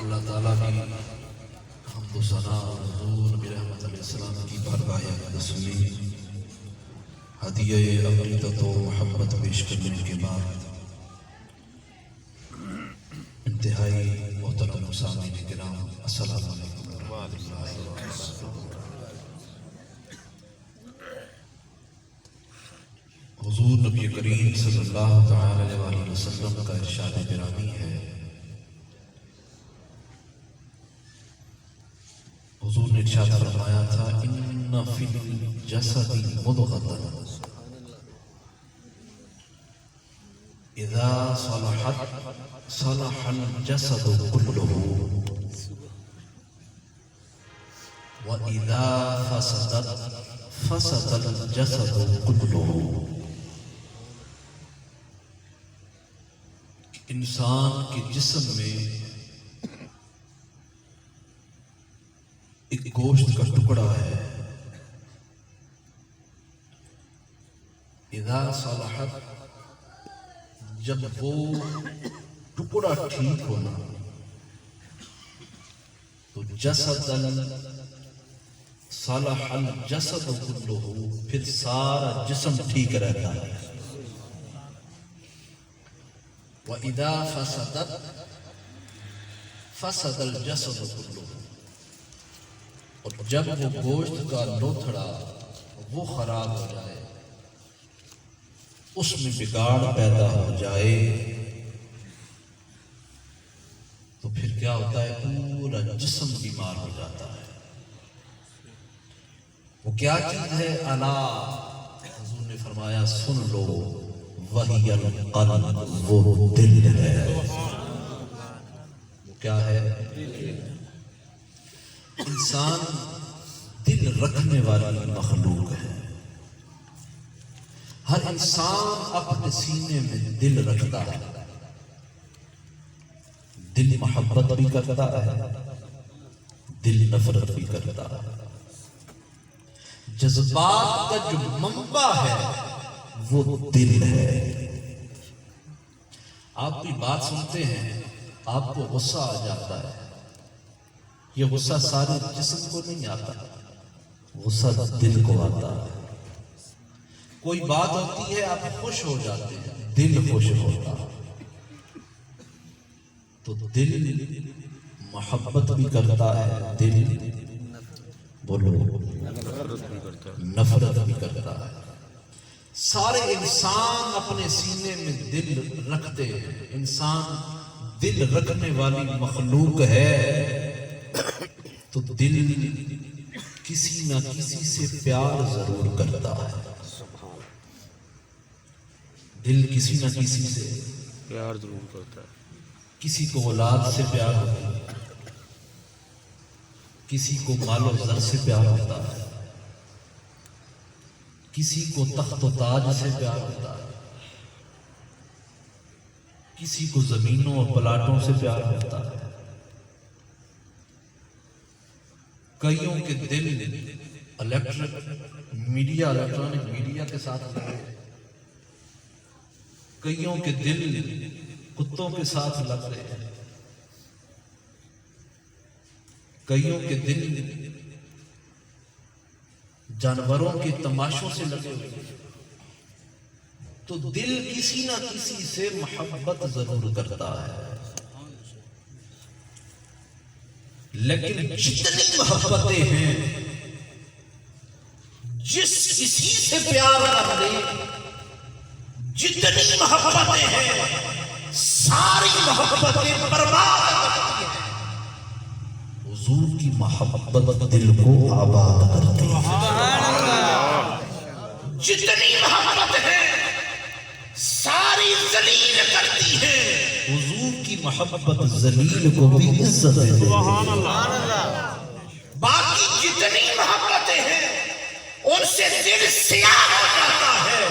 اللہ تعالیٰ کی حمد و ثنا حضور نبی رحمت علیہ السلام کی بارگاہ اقدس میں ہدیہ عقیدت و محبت پیش کرنے کے بعد انتہائی محترم سامعین کرام السلام علیکم ورحمۃ اللہ وبرکاتہ۔ حضور نبی کریم صلی اللہ تعالی علیہ وآلہ وسلم کا ارشاد گرامی ہے، حضور نے ارشاد فرمایا تھا ان فی الجسد مضغۃ اذا صلحت صلح الجسد كله واذا فسدت فسد الجسد كله۔ انسان کے جسم میں ایک گوشت کا ٹکڑا ہے، اذا صلحت، جب وہ ٹکڑا ٹھیک ہونا تو جسد صلح الجسد كله، پھر سارا جسم ٹھیک رہتا ہے۔ وَإِذَا فَسَدَتْ فَسَدَ الْجَسَدُ كُلُّهُ، اور جب وہ گوشت کا لوتھڑا وہ خراب ہو جائے، اس میں بگاڑ پیدا ہو جائے، تو پھر کیا ہوتا ہے؟ پورا جسم بیمار ہو جاتا ہے۔ وہ کیا چیز ہے؟ الا، حضور نے فرمایا سن لو، وہی القلب، وہ دل ہے۔ وہ کیا ہے؟ انسان دل رکھنے والی مخلوق ہے۔ ہر انسان اپنے سینے میں دل رکھتا ہے، دل محبت بھی کرتا ہے، دل نفرت بھی کرتا ہے۔ جذبات کا جو منبع ہے وہ دل ہے۔ آپ کوئی بات سنتے ہیں، آپ کو غصہ آ جاتا ہے، یہ غصہ سارے جسم کو نہیں آتا، غصہ دل کو آتا ہے۔ کوئی بات ہوتی ہے آپ خوش ہو جاتے ہیں، دل خوش ہوتا ہے، تو دل محبت بھی کرتا ہے، دل بولو نفرت بھی کرتا ہے۔ سارے انسان اپنے سینے میں دل رکھتے ہیں، انسان دل رکھنے والی مخلوق ہے، تو دل کسی نہ کسی سے پیار ضرور کرتا ہے۔ دل کسی نہ کسی سے پیار ضرور کرتا ہے۔ کسی کو اولاد سے پیار ہوتا ہے، کسی کو مال و زر سے پیار ہوتا ہے، کسی کو تخت و تاج سے پیار ہوتا ہے، کسی کو زمینوں اور پلاٹوں سے پیار ہوتا ہے۔ کئیوں کے دل الیکٹرانک میڈیا کے ساتھ لگے، کئیوں کے دل کتوں کے ساتھ لگ رہے ہیں، کئیوں کے دل جانوروں کے تماشوں سے لگے ہوئے، تو دل کسی نہ کسی سے محبت ضرور کرتا ہے۔ لیکن جتنی محبتیں ہیں، جس کسی سے پیار کر لے، جتنی محبتیں ہیں، ساری محبتیں برباد کرتی ہیں۔ حضور کی محبت دل کو آباد کرتی ہے۔ جتنی محبت ہے ساری ذلیل کرتی ہے، حضور کی محبت ذلیل کو بھی عزت دیتی ہے۔ باقی جتنی محبتیں ہیں ان سے دل سیاہ ہو جاتا ہے۔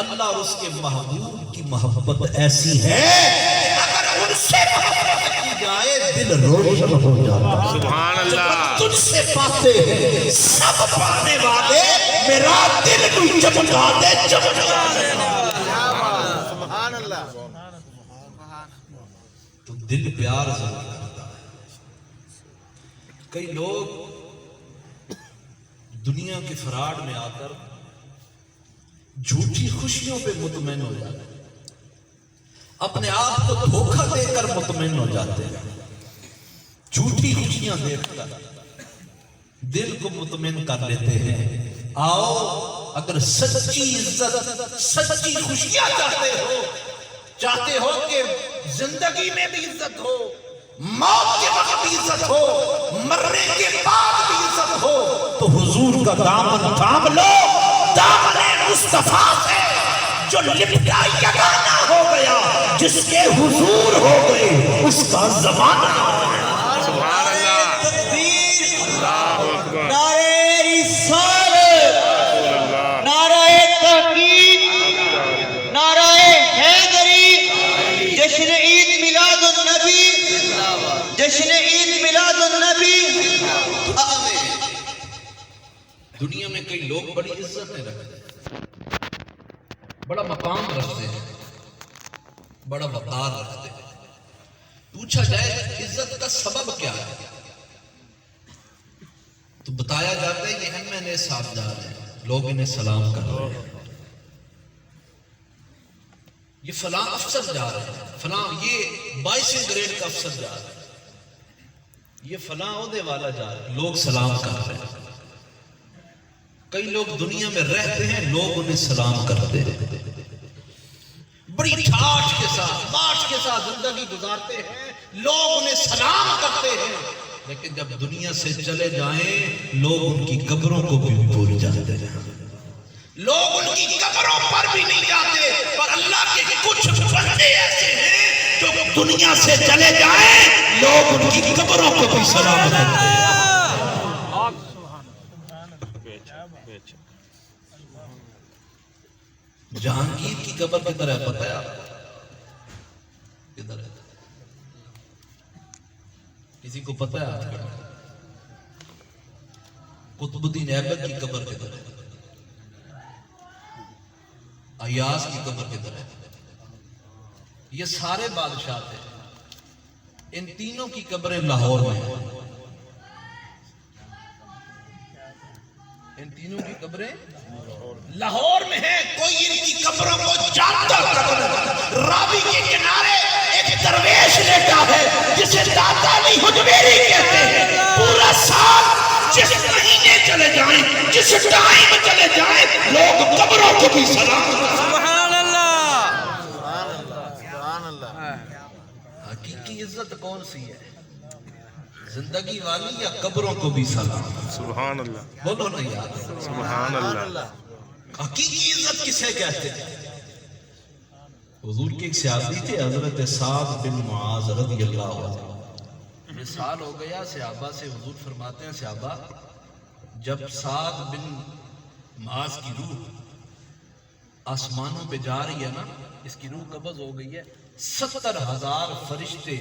اللہ اور اس کے محبوب کی محبت ایسی ہے اگر ان سے محبت کی جائے دل روشن ہو جاتا ہے۔ سبحان اللہ۔ تجھ سے پاتے ہیں سب پانے والے، میرا دل بھی چمکا دے، چمکا دے۔ سبحان اللہ۔ تو دل پیار ضرور کرتا ہے۔ کئی لوگ دنیا کے فراڈ میں آ کر جھوٹی خوشیوں پہ مطمئن ہو جاتے ہیں، اپنے آپ کو دھوکہ دے کر مطمئن ہو جاتے ہیں، جھوٹی خوشیاں دیکھ کر دل کو مطمئن کر لیتے ہیں۔ آؤ اگر سچی عزت، سچی خوشیاں چاہتے ہو کہ زندگی میں بھی عزت ہو، موت کے وقت بھی عزت ہو، مرنے کے بعد بھی عزت ہو، تو حضور کا دامن تھام لو، دامن مصطفیٰ سے جو لپٹا یگانہ ہو گیا، جس کے حضور ہو گئے اس کا زمانہ۔ سبحان اللہ، تکبیر، اللہ اکبر، نعرہ رسالت، نعرہ تحقیق، نعرہ حیدری، جشن عید میلاد النبی، جشن عید میلاد النبی۔ دنیا میں کئی لوگ بڑی عزت میں رکھتے ہیں، بڑا مقام رکھتے ہیں، بڑا وقار رکھتے ہیں۔ پوچھا جائے عزت کا سبب کیا ہے تو بتایا جاتا ہے یہ ایم صاحب جا رہے ہیں، لوگ انہیں سلام کر رہے ہیں، یہ فلاں افسر جا رہے ہیں، فلاں یہ 22 گریڈ کا افسر جا رہا ہے، یہ فلاں عہدے والا جا رہا ہے، لوگ سلام کر رہے ہیں۔ کئی لوگ دنیا میں رہتے ہیں، لوگ انہیں سلام کرتے ہیں، بڑی ٹھاٹھ کے ساتھ، باش کے ساتھ زندگی گزارتے ہیں، لوگ انہیں سلام کرتے ہیں، لیکن جب دنیا سے چلے جائیں لوگ ان کی قبروں کو بھی بھول جاتے ہیں، لوگ ان کی قبروں پر بھی نہیں جاتے۔ پر اللہ کے کچھ بندے ایسے ہیں جو دنیا سے چلے جائیں لوگ ان کی قبروں کو بھی سلام کرتے ہیں۔ جہانگیر کی قبر کدھر ہے پتہ ہے آپ کو؟ کدھر ہے؟ کسی کو پتہ ہے آپ کو؟ قطب الدین ایبک کی قبر کدھر ہے؟ ایاز کی قبر کدھر ہے؟ یہ سارے بادشاہ تھے، ان تینوں کی قبریں لاہور میں ہیں، ان تینوں کی قبریں لاہور میں ہیں۔ کوئی ان کی قبروں کو جانتا قبر راوی کے کنارے ایک درویش لیٹا ہے جسے داتا علی حجویری کہتے ہیں۔ پورا سال جس مہینے چلے جائیں، جس ٹائم چلے جائیں، لوگ قبروں کو بھی سلام کرتے ہیں۔ سبحان اللہ، حقیقی عزت کون سی ہے؟ زندگی والی یا قبروں کو بھی سلام؟ سبحان اللہ، بولو نا یار، سبحان اللہ، حقیقی عزت کسے کہتے ہیں؟ حضور کے ایک صحابی تھے حضرت سعد بن معاذ رضی اللہ عنہ، مثال ہو گیا صحابہ سے، حضور فرماتے ہیں صحابہ جب سعد بن معاذ کی روح آسمانوں پہ جا رہی ہے نا، اس کی روح قبض ہو گئی ہے، 70,000 فرشتے،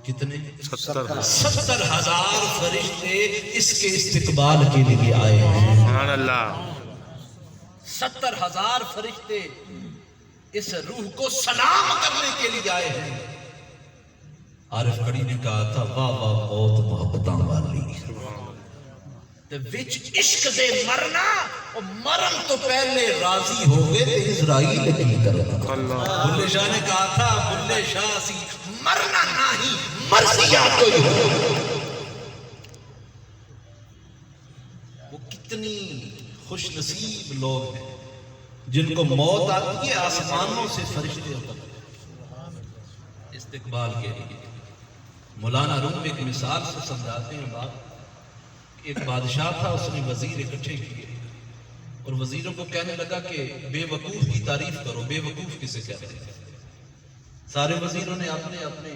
کتنے؟ 70,000 فرشتے اس کے استقبال کے لیے آئے ہیں۔ سبحان اللہ، 70,000 فرشتے اس روح کو سلام کرنے کے لیے آئے ہیں۔ عارف کڑی نے کہا تھا واہ واہ بہت محبتاں والی، تے وچ عشق دے مرنا، اور مرن تو پہلے راضی ہو گئے تے اسرائیل کی کرنا۔ بلے شاہ نے کہا تھا بلے شاہ سی مرنا نہیں مرضیاں تو ہی ہو۔ وہ کتنی خوش نصیب لوگ ہیں جن کو موت آتی ہے آسمانوں سے فرشتے اترتے ہیں استقبال کے لیے۔ مولانا روم ایک مثال سے سمجھاتے ہیں بات، ایک بادشاہ تھا، اس نے وزیر اکٹھے کیے اور وزیروں کو کہنے لگا کہ بے وقوف کی تعریف کرو، بے وقوف کسے کہتے ہیں؟ سارے وزیروں نے اپنے اپنے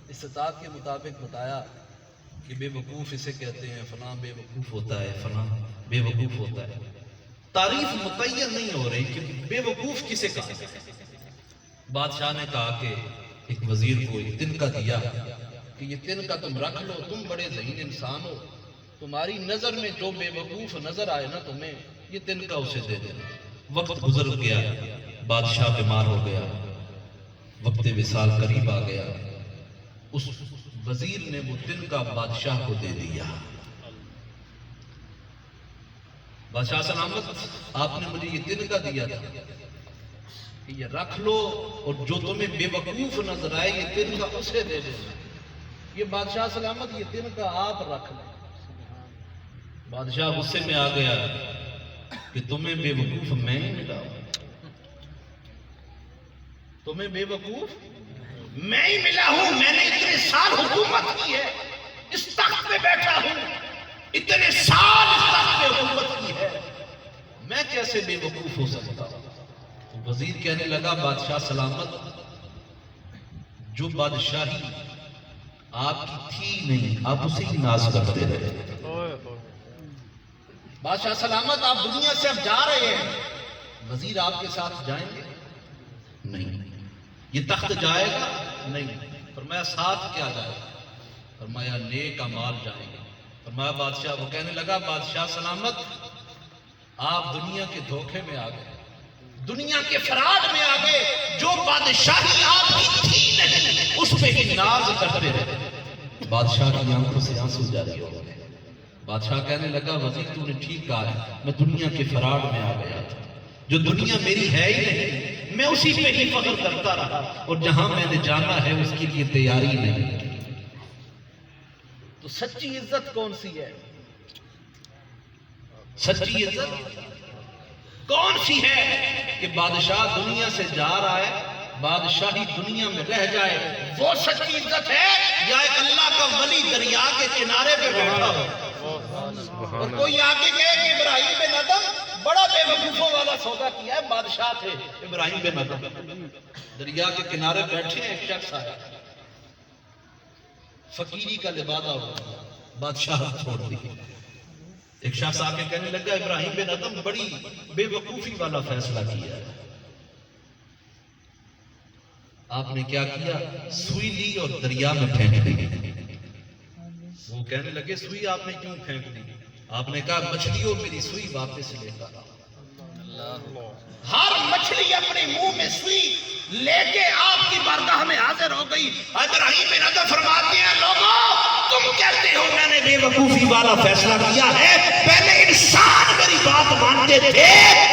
استطاعت کے مطابق بتایا کہ بے وقوف اسے کہتے ہیں، فلاں بے وقوف ہوتا ہے، فلاں بے وقوف ہوتا ہے۔ تعریف متعین نہیں ہو رہی کہ بے وقوف کسے کہا ہے۔ بادشاہ نے کہا کہ ایک وزیر کو ایک تنکا دیا کہ یہ تنکا تم رکھ لو، تم بڑے ذہین انسان ہو، تمہاری نظر میں جو بے وقوف نظر آئے نا تمہیں، یہ تنکا اسے دے دینا۔ وقت گزر گیا، بادشاہ بیمار ہو گیا، وقت وصال قریب آ گیا، اس وزیر نے وہ دن کا بادشاہ کو دے دیا. بادشاہ سلامت آپ نے مجھے یہ دن کا دیا تھا کہ یہ رکھ لو اور جو تمہیں بے وقوف نظر آئے یہ دن کا اسے دے دو. یہ بادشاہ سلامت یہ دن کا آپ رکھ لیں. بادشاہ غصے میں آ گیا کہ تمہیں بے وقوف میں ہی ملا ہوں. تمہیں بے وقوف میں ہی ملا ہوں. میں نے اتنے سال حکومت کی ہے, اس تخت پہ بیٹھا ہوں, اتنے سال اس تخت پہ حکومت کی ہے, میں کیسے بے وقوف ہو سکتا ہوں. تو وزیر کہنے لگا بادشاہ سلامت جو بادشاہی آپ کی تھی نہیں آپ اسے ہی ناز کرتے رہے. بادشاہ سلامت آپ دنیا سے اب جا رہے ہیں, وزیر آپ کے ساتھ جائیں گے؟ نہیں. یہ تخت جائے گا؟ نہیں. فرمایا ساتھ کیا جائے گا؟ فرمایا نیک اعمال جائیں گے. فرمایا بادشاہ, وہ کہنے لگا بادشاہ سلامت آپ دنیا کے دھوکے میں آ گئے, دنیا کے فراڈ میں آ گئے. جو بادشاہی آپ کی تھی نہیں اس پہ ہی ناز کرتے رہے. بادشاہ کی آنکھوں سے آنسو جاری ہو گئے. بادشاہ کہنے لگا وزیر تو نے ٹھیک کہا ہے, میں دنیا کے فراڈ میں آ گیا تھا. جو دنیا میری ہے ہی نہیں میں اسی پہ ہی فخر کرتا رہا, اور جہاں میں نے جانا ہے اس کے لیے تیاری نہیں. تو سچی عزت کون سی ہے؟ سچی عزت کون سی ہے کہ بادشاہ دنیا سے جا رہا ہے, بادشاہی دنیا میں رہ جائے, وہ سچی عزت ہے؟ یا ایک اللہ کا ولی دریا کے کنارے پہ بیٹھا ہو اور کوئی آگے کہے کہ ابراہیم بن ادم بڑا بے وقوفوں والا سودا کیا ہے, بادشاہ تھے ابراہیم بن ادم, دریا کے کنارے بیٹھے ہیں, ایک شخص آیا فقیری کا لبادہ ہو, بادشاہ چھوڑ دی. ایک شخص آ کے کہنے لگا ابراہیم بن ادم بڑی بے وقوفی والا فیصلہ کیا ہے. آپ نے کیا کیا؟ سوئی لی اور دریا میں پھینک دی. وہ کہنے لگے سوئی آپ نے کیوں پھینک دی؟ آپ نے کہا مچھلیوں میری سوئی واپس لے کر. ہر مچھلی اپنے منہ میں سوئی لے کے آپ کی بارگاہ میں حاضر ہو گئی. ابراہیم بن ادم فرماتے ہیں لوگوں تم کہتے ہو میں نے بے وقوفی والا فیصلہ کیا ہے, پہلے انسان میری بات مانتے تھے,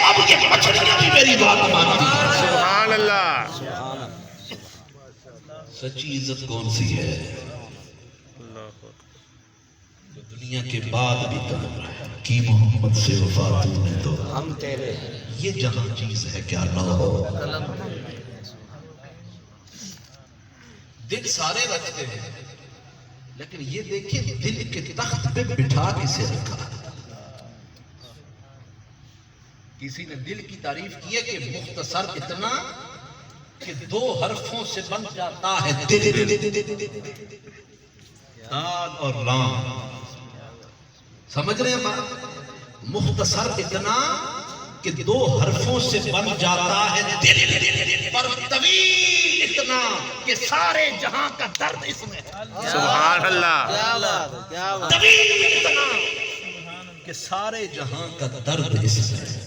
اب یہ مچھلیاں بھی میری بات مانتی ہیں. سبحان اللہ. سچی عزت کون سی ہے؟ جو دنیا کے بعد بھی کہا کی محمد سے وفا تو نے تو ہم تیرے, یہ جہاں چیز ہے کیا نہ ہو. دل سارے رکھتے ہیں لیکن یہ دیکھیں دل کے تخت پہ بٹھا کسے رکھا. کسی نے دل کی تعریف کی ہے کہ مختصر اتنا کہ 2 حرفوں سے بن جاتا ہے دل, دال اور لام. سمجھ رہے ہیں بات؟ مختصر اتنا کہ 2 حرفوں سے بن جاتا ہے دل, پر طویل اتنا کہ سارے جہاں کا درد اس میں ہے. سبحان اللہ. طویل اتنا کہ سارے جہاں کا درد اس میں ہے.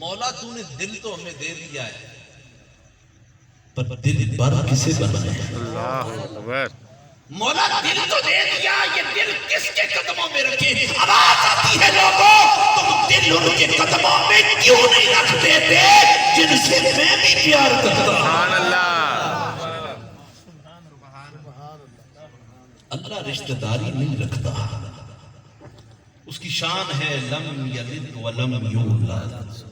مولا تو نے دل تو ہمیں دے دیا ہے پر دل بر کسے بنائے ہیں؟ اللہ اکبر. مولا دل تو دے دیا, یہ دل کس کے قدموں میں رکھے؟ آواز آتی ہے لوگوں تم دل ان کے قدموں میں کیوں نہیں رکھ دیتے جن سے میں بھی پیار کرتا ہوں. سبحان اللہ. اللہ رشتہ داری نہیں رکھتا, اس کی شان ہے لم یلد ولم یولد.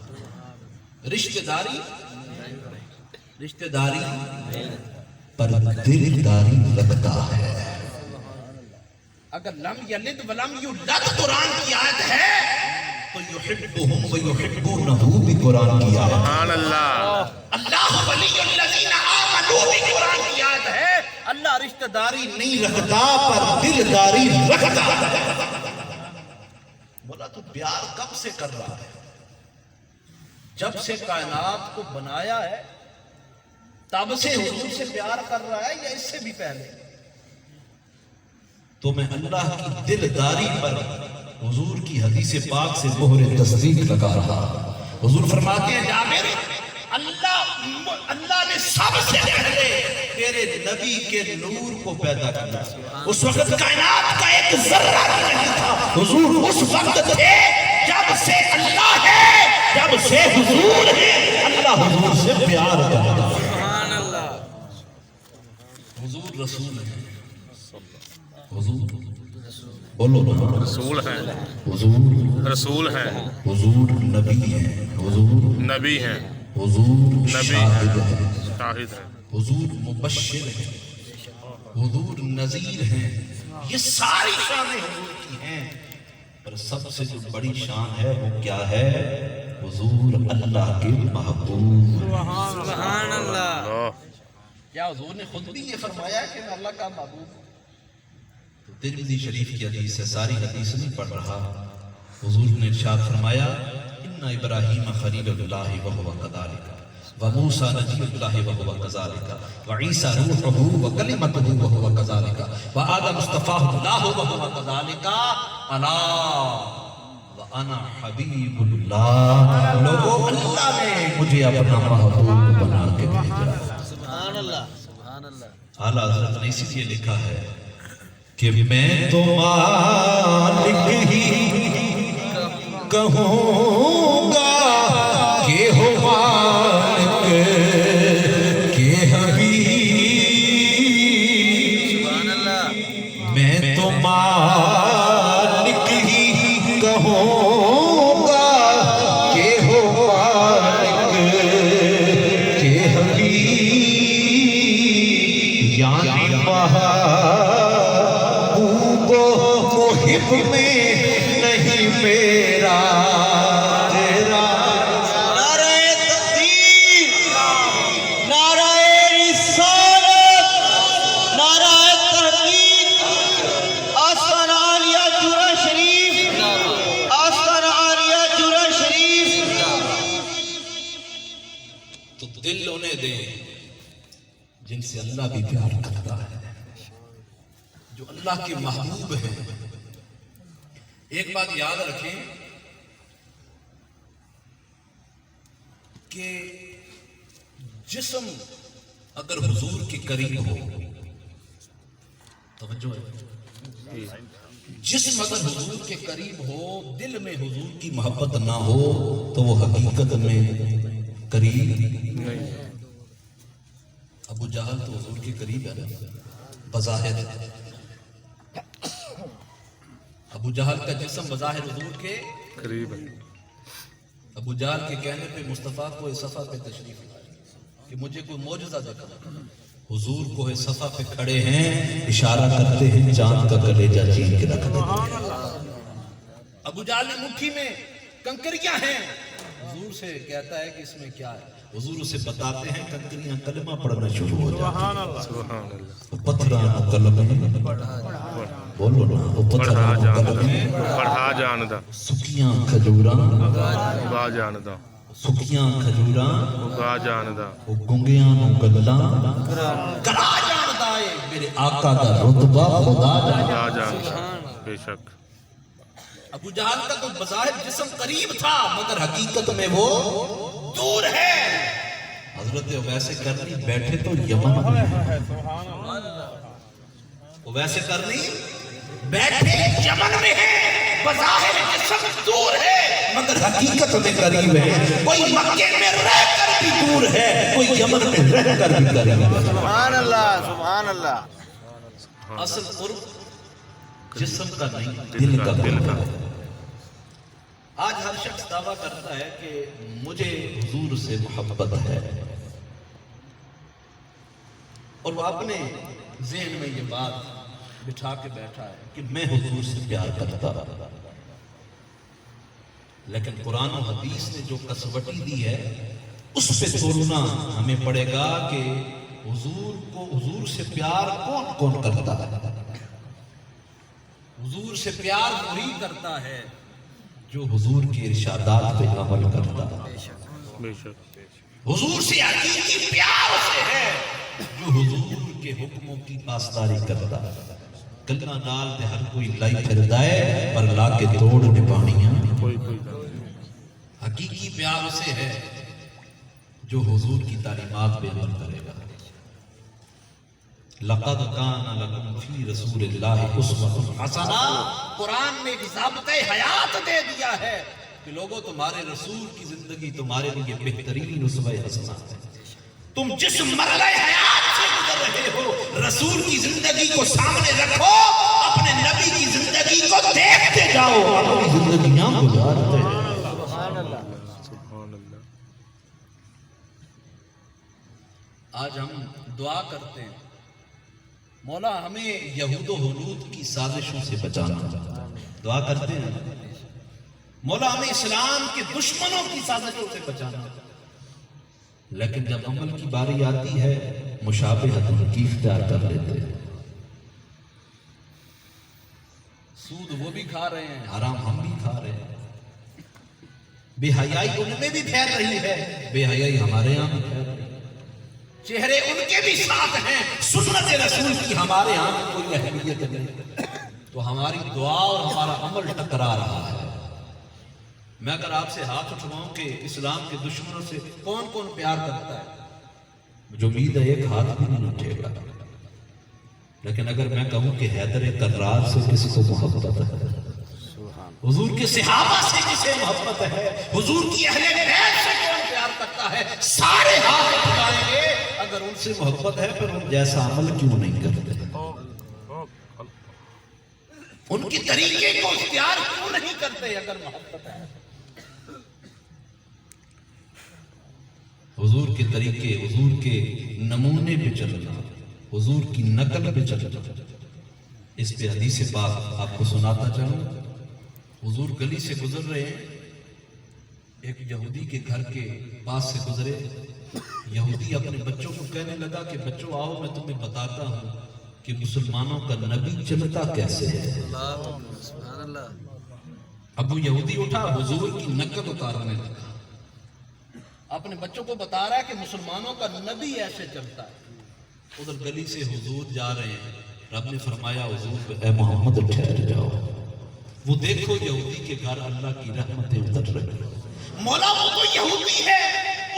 رشتہ داری پر دل داری رکھتا ہے. اگر لم یلد ولم یولد قرآن کی آیت ہے تو یحبہم ویحبونہ بھی قرآن کی آیت ہے. سبحان اللہ. اللہ ولی الذین آمنوا بھی قرآن کی آیت ہے. اللہ رشتہ داری نہیں رکھتا پر دل داری رکھتا ہے. بولا تو پیار کب سے کر رہا ہے؟ جب سے کائنات کو بنایا ہے تب سے حضور سے پیار کر رہا ہے یا اس سے بھی پہلے؟ تو میں اللہ کی دلداری پر حضور کی حدیث پاک سے مہر تصدیق لگا رہا. حضور فرماتے ہیں جابر اللہ نے سب سے پہلے میرے نبی کے نور کو پیدا کیا. اس وقت کائنات کا ایک ذرہ بھی نہیں تھا. حضور اس وقت تھے جب سے اللہ ہے, جب سے حضور ہے. اللہ حضور سے پیار کرتا ہے. حضور رسول ہے. حضور بولو نا, رسول ہیں, حضور رسول ہیں, حضور نبی ہے. حضور نبی ہیں, حضور نبی شاہد ہیں, ہے. شاہد ہیں, حضور مبشر ہے. حضور نذیر ہیں. یہ ساری شانیں حضور کی ہیں, پر سب سے جو بڑی شان ہے وہ کیا ہے؟ حضور اللہ کے محبوب. سبحان اللہ. اللہ, کیا حضور نے خود بھی یہ فرمایا کہ میں اللہ کا محبوب ہوں؟ تو ترمذی شریف کی حدیث ہے, ساری حدیث نہیں پڑھ رہا. حضور نے ارشاد فرمایا ان ابراہیم خلیل اللہ وهو كذلك وموسى نبی اللہ وهو كذلك وعیسی روحہ وکلمتہ وهو كذلك وآدم اصطفاه اللہ وهو كذلك الا وانا حبیب اللہ. لوگوں, اللہ نے مجھے اپنا محبوب بنا کے بھیجا. سبحان اللہ. سبحان اللہ. اعلیٰ حضرت نے اسی لیے لکھا ہے کہ میں تو مالک ہی کہوں گا کہ ہو مالک کے حبیب. سبحان اللہ. میں تو مالک ہی کہوں گا کہ ہو مالک کے حبیب. یعنی محبوب و محب میں نہیں میرا تیرا. نعرہ تکبیر, نعرہ رسالت, نعرہ تحقیق. آستان عالیہ جورا شریف, آستان عالیہ جورا شریف. تو دل انہیں دیں جن سے اللہ بھی پیار کرتا ہے, جو اللہ کے محبوب ہیں. ایک بات یاد رکھیں کہ جسم اگر حضور کے قریب ہو, توجہ ہے, جسم اگر حضور کے قریب ہو, دل میں حضور کی محبت نہ ہو تو وہ حقیقت میں قریب نہیں, ابو جہل تو حضور کے قریب ہے بظاہر. ابو جہل کا جسم بظاہر حضور کے قریب ہے. ابو جہل کے کہنے پہ مصطفیٰ کو صفا پہ تشریف لائے کہ مجھے کوئی معجزہ دکھا. حضور کو صفا پہ کھڑے ہیں, اشارہ کرتے ہیں چاند کا کلیجہ چین کے رکھ دیں. ابو جہل نے مٹھی میں کنکریاں ہیں, حضور سے کہتا ہے کہ اس میں کیا ہے. حضور اسے بتاتے ہیں کنکریاں کلمہ پڑھنا شروع ہو جاتی ہیں. سبحان اللہ. پتھراں کلمہ بولو نا, پڑھا پتھراں جاندا, کلمہ پڑھا جاندا, سکیاں کھجوراں, اگا جاندا, سکیاں کھجوراں, اگا جاندا, وہ گنگیاں نو گلاں کرا جاندا ہے. میرے آقا دا رتبہ خدا جاندا. اگا جاندا, بے شک. ابو جہل کا تو بظاہر جسم قریب تھا مگر حقیقت میں وہ دور ہے. حضرت ویسے کرنی بیٹھے تو یمن میں ہے. وہ ویسے کرنی بیٹھے یمن میں ہے, بظاہر جسم دور ہے مگر حقیقت میں قریب ہے. کوئی مکے میں رہ کر بھی دور ہے, کوئی یمن میں رہ کر بھی قریب ہے. سبحان اللہ. سبحان اللہ. اصل قرب جسم کا نہیں, دل کا قرب ہے. آج ہر شخص دعویٰ کرتا ہے کہ مجھے حضور سے محبت ہے, اور وہ اپنے ذہن میں یہ بات بٹھا کے بیٹھا ہے کہ میں حضور سے پیار کرتا. لیکن قرآن و حدیث نے جو کسوٹی دی ہے اس پہ توڑنا ہمیں پڑے گا کہ حضور سے پیار کون کون کرتا ہے. حضور سے پیار وہی کرتا ہے جو حضور کے ارشادات پہ عمل کرتا ہے. بے شک. حضور سے حقیقی پیار سے ہے جو حضور کے حکموں کی پاسداری کرتا ہے. گلنا نال دے ہر کوئی لائی پھردا ہے پر لا کے توڑ نبھانیاں. کوئی حقیقی پیار اسے ہے جو حضور کی تعلیمات پہ عمل کرے گا. لقد کان لکم فی رسول اللہ اسوۃ حسنہ، قرآن نے ایک ضابطۂ حیات دے دیا ہے کہ لوگوں تمہارے رسول کی زندگی تمہارے لیے بہترین اسوہ حسنہ ہے۔ تم جس مرحلہ حیات سے گزر رہے ہو رسول کی زندگی کو سامنے رکھو، اپنے نبی کی زندگی کو دیکھتے جاؤ، اپنی زندگیاں گزارتے ہیں۔ سبحان اللہ۔ سبحان اللہ۔ آج ہم دعا کرتے ہیں مولا ہمیں یہود و ہنود کی سازشوں سے بچانا، دعا کرتے ہیں مولا ہمیں اسلام کے دشمنوں کی سازشوں سے بچانا، لیکن جب عمل کی باری آتی ہے مشابہت ان کی اختیار کر لیتے ہیں۔ سود وہ بھی کھا رہے ہیں، حرام ہم بھی کھا رہے ہیں، بے حیائی ان میں بھی پھیل رہی ہے، بے حیائی ہمارے یہاں بھی پھیل رہی ہے، چہرے ان کے بھی ساتھ ہیں، سنت رسول کی ہمارے ہاں میں کوئی اہمیت نہیں، تو ہماری دعا اور ہمارا عمل ٹکرا رہا ہے۔ میں اگر آپ سے ہاتھ اٹھواؤں کہ اسلام کے دشمنوں سے کون کون پیار کرتا ہے، مجھے امید ہے ایک ہاتھ بھی نہیں اٹھے گا، لیکن اگر میں کہوں کہ حیدر کرار سے کسی کو محبت ہے، حضور کے صحابہ سے کسے محبت ہے، حضور کی اہل بیت سے کون پیار کرتا ہے، سارے ہاتھ اٹھائیں گے۔ اگر ان سے محبت ہے پھر ان جیسا عمل کیوں نہیں کرتے، ان کی طریقے کو اختیار کیوں نہیں کرتے اگر محبت ہے۔ حضور کے طریقے، حضور کے نمونے پہ چلنا، حضور کی نقل پہ چلنا، اس پہ حدیث پاک آپ کو سناتا چاہوں۔ حضور گلی سے گزر رہے ہیں، ایک یہودی کے گھر کے پاس سے گزرے، یہودی اپنے بچوں کو کہنے لگا کہ بچوں آؤ میں تمہیں بتاتا ہوں کہ مسلمانوں کا نبی چلتا کیسے ہے۔ سبحان اللہ۔ ابو یہودی اٹھا حضور کی نقل اتارنے لگا، اپنے بچوں کو بتا رہا ہے کہ مسلمانوں کا نبی ایسے چلتا ہے۔ ادھر گلی سے حضور جا رہے ہیں، رب نے فرمایا حضور اے محمد ٹھہر جاؤ، وہ دیکھو یہودی کے گھر اللہ کی رحمتیں اتر رہی ہیں۔ مولا وہ تو یہودی ہے،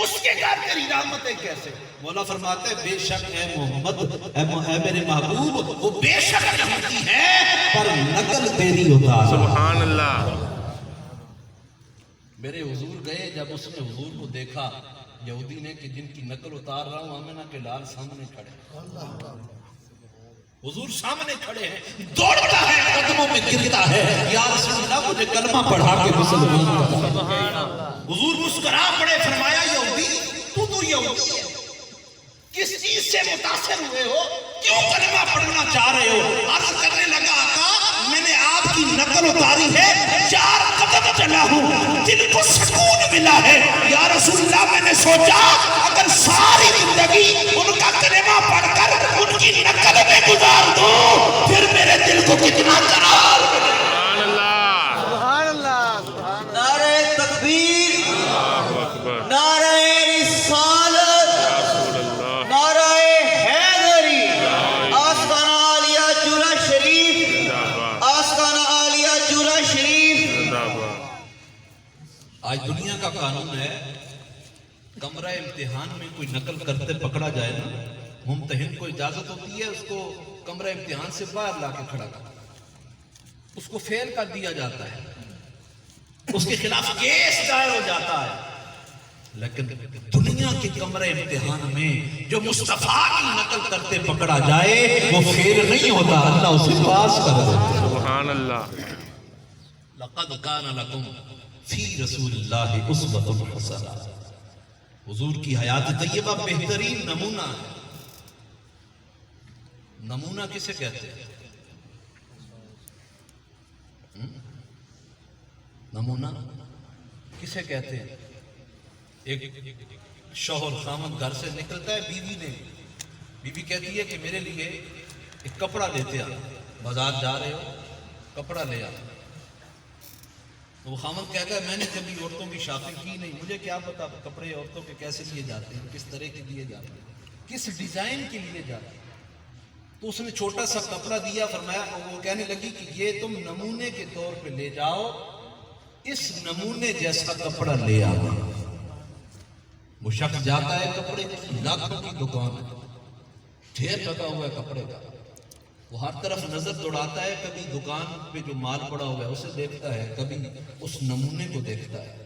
اس کے گھر تیری رحمتیں کیسے؟ مولا فرماتے بے شک اے محمد، اے میرے محبوب، وہ بے شک یہودی ہے پر نقل تیری اتار۔ سبحان اللہ۔ میرے حضور گئے، جب اس نے حضور کو دیکھا یہودی نے کہ جن کی نقل اتار رہا ہوں، آمنہ کے لال سامنے کھڑے، حضور سامنے کھڑے ہیں، دوڑتا ہے قدموں میں گرتا ہے، یا رسول اللہ مجھے کلمہ پڑھا کے مسلمان کرا۔ حضور مسکرا پڑے، فرمایا یہودی تو یہودی ہے، کس چیز سے متاثر ہوئے ہو، کیوں کلمہ پڑھنا چاہ رہے ہو؟ عرض کرنے لگا آقا میں نے آپ کی نقل اتاری ہے، 4 قدم چلا ہوں، دل کو سکون ملا ہے، یا رسول اللہ میں نے سوچا اگر ساری زندگی ان کا کلمہ پڑھ کر ان کی نقل میں گزار دوں پھر میرے دل کو کتنا قرار ملے۔ سبحان اللہ۔ سبحان اللہ۔ سبحان اللہ۔ نعرہ تکبیر، اللہ اکبر۔ نعرہ رسالت، رسول اللہ۔ نعرہ حیدری، آستانہ عالیہ چورا شریف، زندہ باد۔ آستانہ عالیہ چورا شریف۔ زندہ باد۔ آج دنیا کا قانون ہے کمرہ امتحان میں کوئی نقل کرتے پکڑا جائے نا، ممتحن کو اجازت ہوتی ہے اس کو کمرہ امتحان سے باہر لا کے کھڑا کر، اس کو فیل کر دیا جاتا ہے، اس کے خلاف کیس دائر ہو جاتا ہے، لیکن دنیا کے کمرہ امتحان میں جو مصطفیٰ کی نقل کرتے پکڑا جائے وہ فیل نہیں ہوتا، اللہ اسے پاس کر دیتا ہے۔ سبحان اللہ۔ لقد کان لکم فی رسول اللہ اسوۃ حسنہ، حضور کی حیات طیبہ بہترین نمونہ ہے۔ نمونہ کسے کہتے ہیں؟ نمونہ کسے کہتے ہیں؟ ایک شوہر خامد گھر سے نکلتا ہے، بیوی کہتی ہے کہ میرے لیے ایک کپڑا لیتے آ، بازار جا رہے ہو کپڑا لے آ، تو وہ خامد کہتا ہے میں نے کبھی عورتوں کی شاپنگ کی نہیں، مجھے کیا پتا کپڑے عورتوں کے کیسے لیے جاتے ہیں، کس طرح کے لیے جاتے ہیں، کس ڈیزائن کے لیے جاتے ہیں۔ تو اس نے چھوٹا سا کپڑا دیا، فرمایا، وہ کہنے لگی کہ یہ تم نمونے کے طور پہ لے جاؤ، اس نمونے جیسا کپڑا لے آنا۔ وہ شخص جاتا ہے، کپڑے کی لاکھوں کی دکان ہے، ڈھیر لگا ہوا ہے کپڑے کا، وہ ہر طرف نظر دوڑاتا ہے، کبھی دکان پہ جو مال پڑا ہوا ہے اسے دیکھتا ہے، کبھی اس نمونے کو دیکھتا ہے،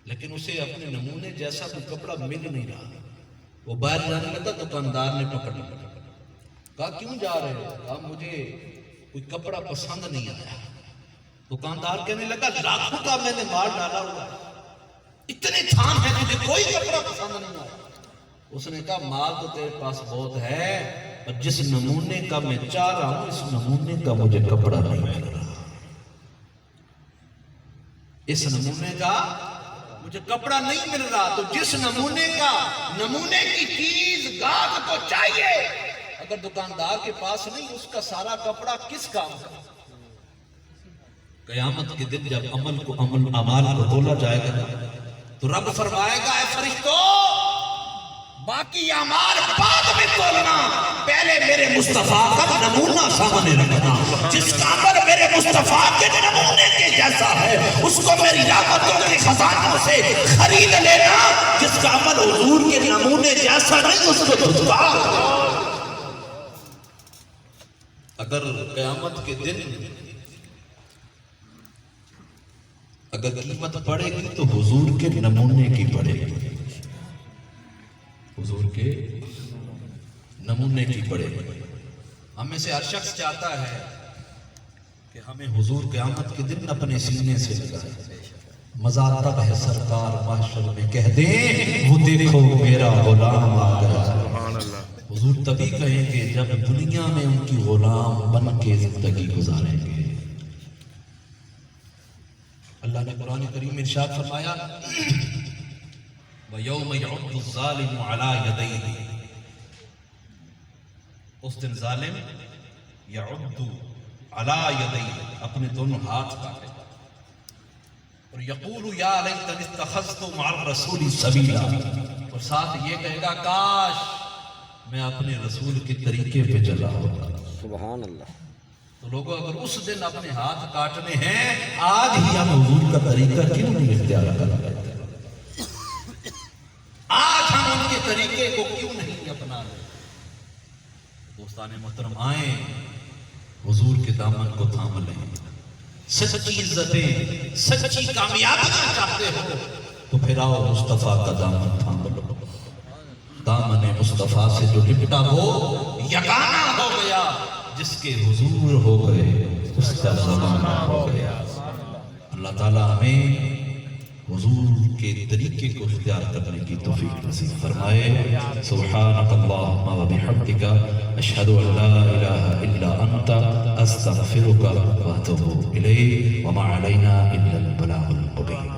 لیکن اسے اپنے نمونے جیسا کوئی کپڑا مل نہیں رہا۔ وہ باہر جانے لگا، دکاندار نے پکڑ لیا، کہا کیوں جا رہے ہو؟ کہا مجھے کوئی کپڑا پسند نہیں آیا۔ دکاندار کہنے لگا لاکھوں کا میں نے مال ڈالا ہوا ہے، اتنے تھام ہے، مجھے کوئی کپڑا پسند نہیں آیا۔ اس نے کہا مال تو تیرے پاس بہت ہے، اور جس نمونے کا میں چاہ رہا ہوں اس نمونے کا مجھے کپڑا نہیں مل رہا، اس نمونے کا مجھے کپڑا نہیں مل رہا۔ تو جس نمونے کا، نمونے کی چیز گاہک کو چاہیے، اگر دکاندار کے پاس نہیں، اس کا سارا کپڑا کس کام کا؟ قیامت کے دن جب اعمال کو تولا جائے گا تو رب فرمائے گا اے فرشتوں، باقی اعمال بعد میں تولنا، پہلے میرے مصطفیٰ کا نمونہ سامنے رکھنا۔ جس کا عمل میرے مصطفیٰ کے نمونے کے جیسا ہے اس کو میری رحمتوں کے خزانوں سے خرید لینا، جس کا عمل حضور کے نمونے جیسا نہیں اس کو دھتکار۔ اگر قیامت کے دن اگر قیمت پڑے گی تو حضور کے نمونے کی پڑے گی، حضور کے نمونے کی پڑے گی۔ ہمیں سے ہر شخص چاہتا ہے کہ ہمیں حضور قیامت کے دن اپنے سینے سے لگائے، مزہ تب ہے سرکار محشر میں کہہ دیں وہ دیکھو میرا غلام آ گیا۔ سبحان اللہ۔ حضور تبھی کہیں گے جب دنیا میں ان کی غلام بن کے زندگی گزاریں گے۔ اللہ نے قرآن کریم میں ارشاد فرمایا وَيَوْمَ يَعُضُّ الظَّالِمُ عَلَى يَدَيْهِ، اس دن ظالم يَعُضُّ عَلَى يَدَيْهِ، اپنے دونوں ہاتھ کاٹے گا، اور يَقُولُ يَا لَيْتَنِي اتَّخَذْتُ مَعَ الرَّسُولِ سَبِيلًا، اور ساتھ یہ کہے گا کاش میں اپنے رسول کے طریقے پہ چلا ہوتا۔ سبحان اللہ۔ تو لوگوں اگر اس دن اپنے ہاتھ کاٹنے ہیں، آج ہی ہم حضور کا طریقہ کیوں نہیں اختیار کر لیتے؟ آج ہم ان کے طریقے کو کیوں نہیں اپنا رہے؟ دوستان محترم، آئیں حضور کے دامن کو تھام لیں۔ سچی عزتیں، سچی کامیابیاں چاہتے ہو تو پھر آؤ مصطفیٰ کا دامن تھام لو۔ دامن مصطفیٰ سے جو لپٹا وہ یگانہ ہو گیا، جس کے حضور ہو گئے اس کا زمانہ ہو گیا۔ اللہ تعالیٰ ہمیں حضور کے طریقے کو اختیار کرنے کی توفیق نصیب فرمائے۔ سبحانک اللہم و بحمدک، اشہد ان لا الہ الا انت، استغفرک و اتوب الیک، وما علینا الا البلاغ المبین۔